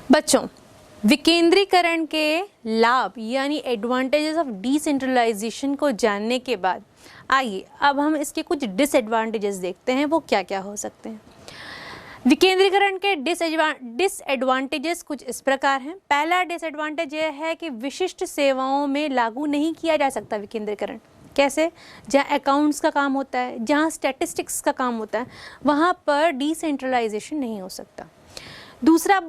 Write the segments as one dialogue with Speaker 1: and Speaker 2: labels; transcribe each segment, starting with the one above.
Speaker 1: बच्चों, विकेंद्रीकरण के लाभ यानी एडवांटेजेस ऑफ डिसेंट्रलाइजेशन को जानने के बाद आइए अब हम इसके कुछ डिसएडवांटेजेस देखते हैं, वो क्या क्या हो सकते हैं। विकेंद्रीकरण के डिसएडवांटेजेस कुछ इस प्रकार हैं। पहला डिसएडवांटेज यह है कि विशिष्ट सेवाओं में लागू नहीं किया जा सकता विकेंद्रीकरण। कैसे? जहाँ अकाउंट्स का काम होता है, जहाँ स्टैटिस्टिक्स का काम होता है, वहाँ पर डिसेंट्रलाइजेशन नहीं हो सकता। दूसरा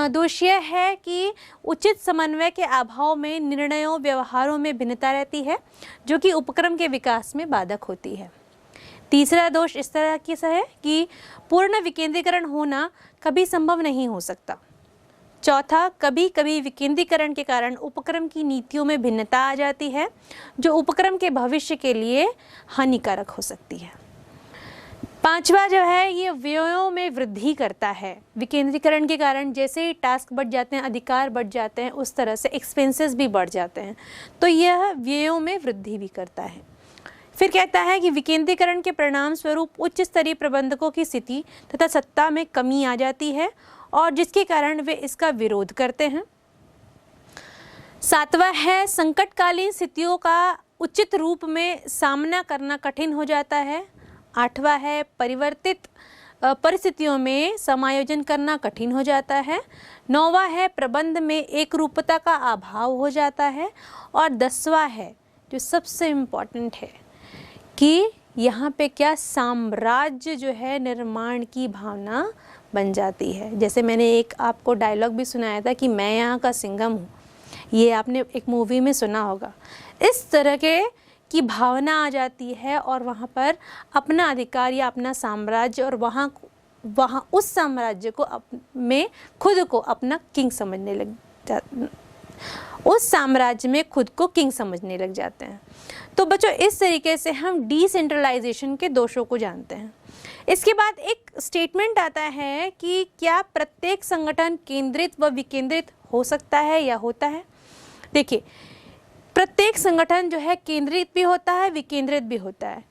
Speaker 1: दोष यह है कि उचित समन्वय के अभाव में निर्णयों व्यवहारों में भिन्नता रहती है, जो कि उपक्रम के विकास में बाधक होती है। तीसरा दोष इस तरह की है कि पूर्ण विकेंद्रीकरण होना कभी संभव नहीं हो सकता। चौथा, कभी कभी विकेंद्रीकरण के कारण उपक्रम की नीतियों में भिन्नता आ जाती है, जो उपक्रम के भविष्य के लिए हानिकारक हो सकती है। पांचवा जो है, ये व्ययों में वृद्धि करता है। विकेंद्रीकरण के कारण जैसे ही टास्क बढ़ जाते हैं, अधिकार बढ़ जाते हैं, उस तरह से एक्सपेंसेस भी बढ़ जाते हैं, तो यह व्ययों में वृद्धि भी करता है। फिर कहता है कि विकेंद्रीकरण के परिणाम स्वरूप उच्च स्तरीय प्रबंधकों की स्थिति तथा सत्ता में कमी आ जाती है और जिसके कारण वे इसका विरोध करते हैं। सातवां है, संकटकालीन स्थितियों का उचित रूप में सामना करना कठिन हो जाता है। आठवां है, परिवर्तित परिस्थितियों में समायोजन करना कठिन हो जाता है। नौवां है, प्रबंध में एक रूपता का अभाव हो जाता है। और 10वां है, जो सबसे इम्पोर्टेंट है, कि यहाँ पे क्या साम्राज्य जो है निर्माण की भावना बन जाती है। जैसे मैंने एक आपको डायलॉग भी सुनाया था कि मैं यहाँ का सिंघम हूँ, ये आपने एक मूवी में सुना होगा। इस तरह के की भावना आ जाती है और वहाँ पर अपना अधिकार या अपना साम्राज्य और वहाँ उस साम्राज्य को में खुद को अपना किंग समझने लग जाते, उस साम्राज्य में खुद को किंग समझने लग जाते हैं। तो बच्चों, इस तरीके से हम डिसेंट्रलाइजेशन के दोषों को जानते हैं। इसके बाद एक स्टेटमेंट आता है कि क्या प्रत्येक संगठन केंद्रित व विकेंद्रित हो सकता है या होता है। देखिए, प्रत्येक संगठन जो है केंद्रित भी होता है, विकेंद्रित भी होता है।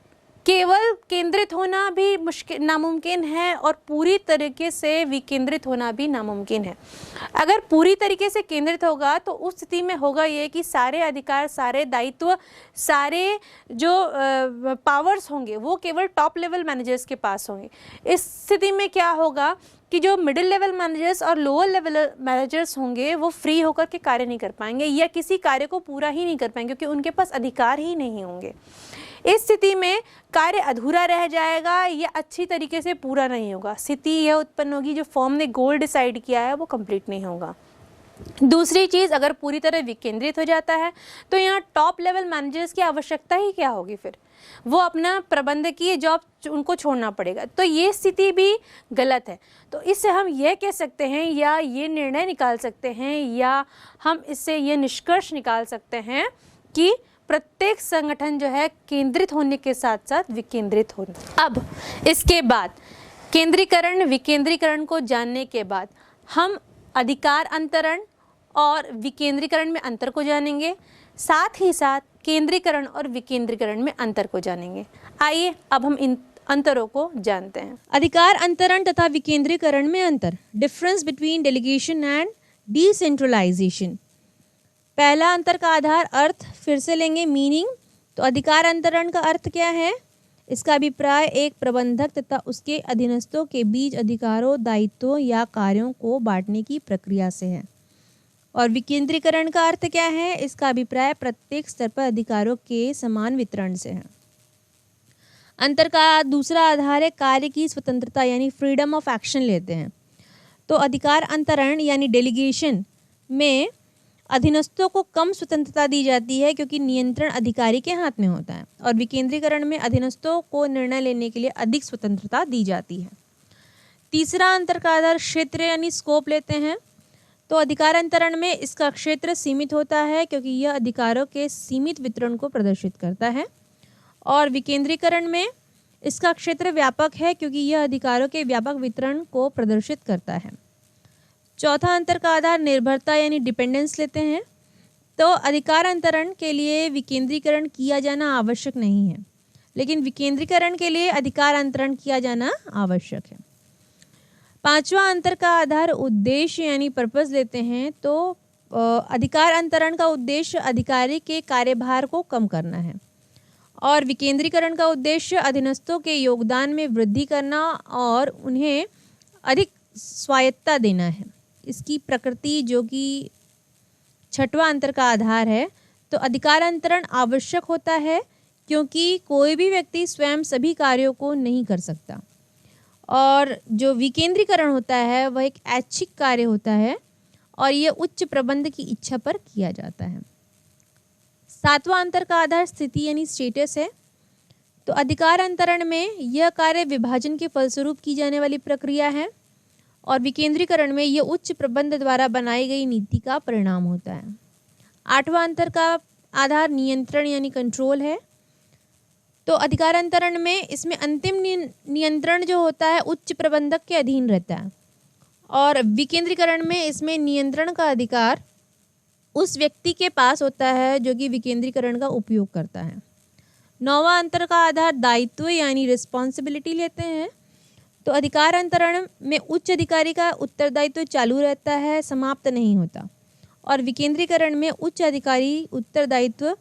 Speaker 1: केवल केंद्रित होना भी नामुमकिन है और पूरी तरीके से विकेंद्रित होना भी नामुमकिन है। अगर पूरी तरीके से केंद्रित होगा तो उस स्थिति में होगा ये कि सारे अधिकार, सारे दायित्व, सारे जो पावर्स होंगे वो केवल टॉप लेवल मैनेजर्स के पास होंगे। इस स्थिति में क्या होगा कि जो मिडिल लेवल मैनेजर्स और लोअर लेवल मैनेजर्स होंगे वो फ्री होकर के कार्य नहीं कर पाएंगे या किसी कार्य को पूरा ही नहीं कर पाएंगे, क्योंकि उनके पास अधिकार ही नहीं होंगे। इस स्थिति में कार्य अधूरा रह जाएगा या अच्छी तरीके से पूरा नहीं होगा। स्थिति यह उत्पन्न होगी, जो फॉर्म ने गोल डिसाइड किया है वो कंप्लीट नहीं होगा। दूसरी चीज़, अगर पूरी तरह विकेंद्रित हो जाता है तो यहाँ टॉप लेवल मैनेजर्स की आवश्यकता ही क्या होगी, फिर वो अपना प्रबंधकीय जॉब उनको छोड़ना पड़ेगा। तो ये स्थिति भी गलत है। तो इससे हम यह कह सकते हैं या ये निर्णय निकाल सकते हैं या हम इससे ये निष्कर्ष निकाल सकते हैं कि प्रत्येक संगठन जो है केंद्रित होने के साथ साथ विकेंद्रित होना। अब इसके बाद केंद्रीकरण विकेंद्रीकरण को जानने के बाद हम अधिकार अंतरण और विकेंद्रीकरण में अंतर को जानेंगे, साथ ही साथ केंद्रीकरण और विकेंद्रीकरण में अंतर को जानेंगे। आइए अब हम इन अंतरों को जानते हैं। अधिकार अंतरण तथा विकेंद्रीकरण में अंतर, difference between delegation and decentralisation. पहला अंतर का आधार अर्थ फिर से लेंगे, मीनिंग। तो अधिकार अंतरण का अर्थ क्या है? इसका अभिप्राय एक प्रबंधक तथा उसके अधीनस्थों के बीच अधिकारों, दायित्वों या कार्यों को बांटने की प्रक्रिया से है। और विकेंद्रीकरण का अर्थ क्या है? इसका अभिप्राय प्रत्येक स्तर पर अधिकारों के समान वितरण से है। अंतर का दूसरा आधार है कार्य की स्वतंत्रता यानी फ्रीडम ऑफ एक्शन लेते हैं। तो अधिकार अंतरण यानी डेलीगेशन में अधीनस्थों को कम स्वतंत्रता दी जाती है क्योंकि नियंत्रण अधिकारी के हाथ में होता है, और विकेंद्रीकरण में अधीनस्थों को निर्णय लेने के लिए अधिक स्वतंत्रता दी जाती है। तीसरा अंतर का आधार क्षेत्र यानी स्कोप लेते हैं। तो अधिकार अंतरण में इसका क्षेत्र सीमित होता है क्योंकि यह अधिकारों के सीमित वितरण को प्रदर्शित करता है, और विकेंद्रीकरण में इसका क्षेत्र व्यापक है क्योंकि यह अधिकारों के व्यापक वितरण को प्रदर्शित करता है। चौथा अंतर का आधार निर्भरता यानी डिपेंडेंस लेते हैं। तो अधिकार अंतरण के लिए विकेंद्रीकरण किया जाना आवश्यक नहीं है, लेकिन विकेंद्रीकरण के लिए अधिकार अंतरण किया जाना आवश्यक है। पांचवा अंतर का आधार उद्देश्य यानी पर्पस लेते हैं तो अधिकार अंतरण का उद्देश्य अधिकारी के कार्यभार को कम करना है और विकेंद्रीकरण का उद्देश्य अधीनस्थों के योगदान में वृद्धि करना और उन्हें अधिक स्वायत्तता देना है। इसकी प्रकृति जो कि छठवां अंतर का आधार है, तो अधिकार अंतरण आवश्यक होता है क्योंकि कोई भी व्यक्ति स्वयं सभी कार्यों को नहीं कर सकता और जो विकेंद्रीकरण होता है वह एक ऐच्छिक कार्य होता है और यह उच्च प्रबंध की इच्छा पर किया जाता है। सातवां अंतर का आधार स्थिति यानी स्टेटस है। तो अधिकार अंतरण में यह कार्य विभाजन के फलस्वरूप की जाने वाली प्रक्रिया है और विकेंद्रीकरण में यह उच्च प्रबंध द्वारा बनाई गई नीति का परिणाम होता है। आठवां अंतर का आधार नियंत्रण यानी कंट्रोल है। तो अधिकार अंतरण में इसमें अंतिम नियंत्रण जो होता है उच्च प्रबंधक के अधीन रहता है और विकेंद्रीकरण में इसमें नियंत्रण का अधिकार उस व्यक्ति के पास होता है जो कि विकेंद्रीकरण का उपयोग करता है। नौवां अंतर का आधार दायित्व यानी रिस्पॉन्सिबिलिटी लेते हैं। तो अधिकार अंतरण में उच्च अधिकारी का उत्तरदायित्व चालू रहता है, समाप्त नहीं होता और विकेंद्रीकरण में उच्च अधिकारी उत्तरदायित्व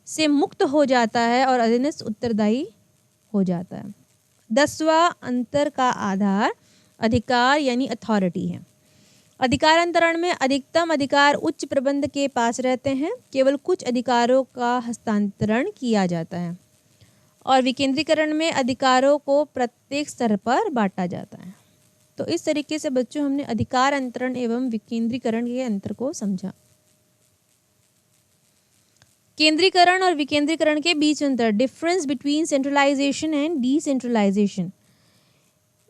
Speaker 1: से मुक्त हो जाता है और अधीनस्थ उत्तरदायी हो जाता है। 10वां अंतर का आधार अधिकार यानी अथॉरिटी है। अधिकार अंतरण में अधिकतम अधिकार उच्च प्रबंध के पास रहते हैं, केवल कुछ अधिकारों का हस्तांतरण किया जाता है और विकेंद्रीकरण में अधिकारों को प्रत्येक स्तर पर बांटा जाता है। तो इस तरीके से बच्चों हमने अधिकार अंतरण एवं विकेंद्रीकरण के अंतर को समझा। केंद्रीकरण और विकेंद्रीकरण के बीच अंतर, difference between centralisation and decentralisation.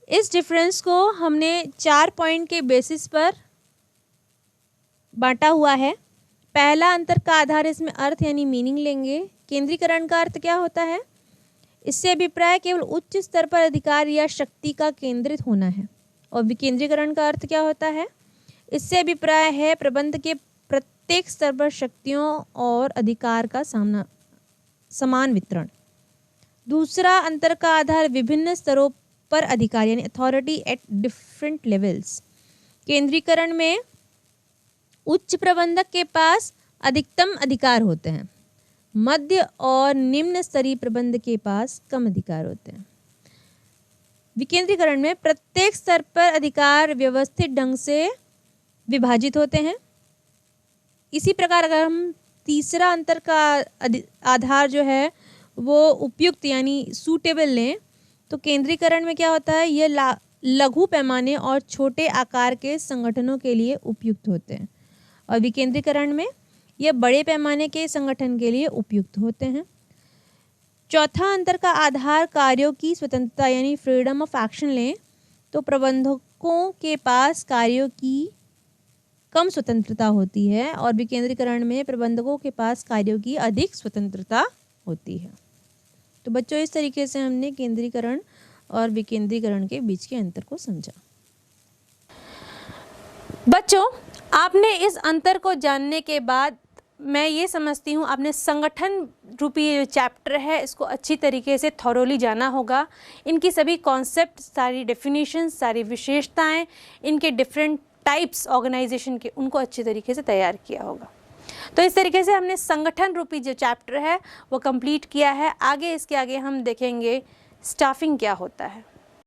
Speaker 1: इस डिफरेंस को हमने 4 पॉइंट के बेसिस पर बांटा हुआ है। पहला अंतर का आधार इसमें अर्थ यानी मीनिंग लेंगे। केंद्रीकरण का अर्थ क्या होता है? इससे अभिप्राय केवल उच्च स्तर पर अधिकार या शक्ति का केंद्रित होना है। और विकेंद्रीकरण का अर्थ क्या होता है? इससे अभिप्राय है प्रबंध के प्रत्येक स्तर पर शक्तियों और अधिकार का समान वितरण। दूसरा अंतर का आधार विभिन्न स्तरों पर अधिकार यानी अथॉरिटी एट डिफरेंट लेवल्स। केंद्रीकरण में उच्च प्रबंधक के पास अधिकतम अधिकार होते हैं, मध्य और निम्न स्तरीय प्रबंध के पास कम अधिकार होते हैं। विकेंद्रीकरण में प्रत्येक स्तर पर अधिकार व्यवस्थित ढंग से विभाजित होते हैं। इसी प्रकार अगर हम तीसरा अंतर का आधार जो है वो उपयुक्त यानी सूटेबल लें तो केंद्रीकरण में क्या होता है, यह लघु पैमाने और छोटे आकार के संगठनों के लिए उपयुक्त होते हैं और विकेंद्रीकरण में यह बड़े पैमाने के संगठन के लिए उपयुक्त होते हैं। चौथा अंतर का आधार कार्यों की स्वतंत्रता यानी फ्रीडम ऑफ एक्शन लें तो प्रबंधकों के पास कार्यों की कम स्वतंत्रता होती है और विकेंद्रीकरण में प्रबंधकों के पास कार्यों की अधिक स्वतंत्रता होती है। तो बच्चों इस तरीके से हमने केंद्रीकरण और विकेंद्रीकरण के बीच के अंतर को समझा। बच्चों आपने इस अंतर को जानने के बाद मैं ये समझती हूँ आपने संगठन रूपी ये चैप्टर है इसको अच्छी तरीके से थॉरोली जाना होगा। इनकी सभी कॉन्सेप्ट, सारी डेफिनेशन, सारी विशेषताएं, इनके डिफरेंट टाइप्स ऑर्गेनाइजेशन के, उनको अच्छी तरीके से तैयार किया होगा। तो इस तरीके से हमने संगठन रूपी जो चैप्टर है वो कंप्लीट किया है। आगे इसके आगे हम देखेंगे स्टाफिंग क्या होता है।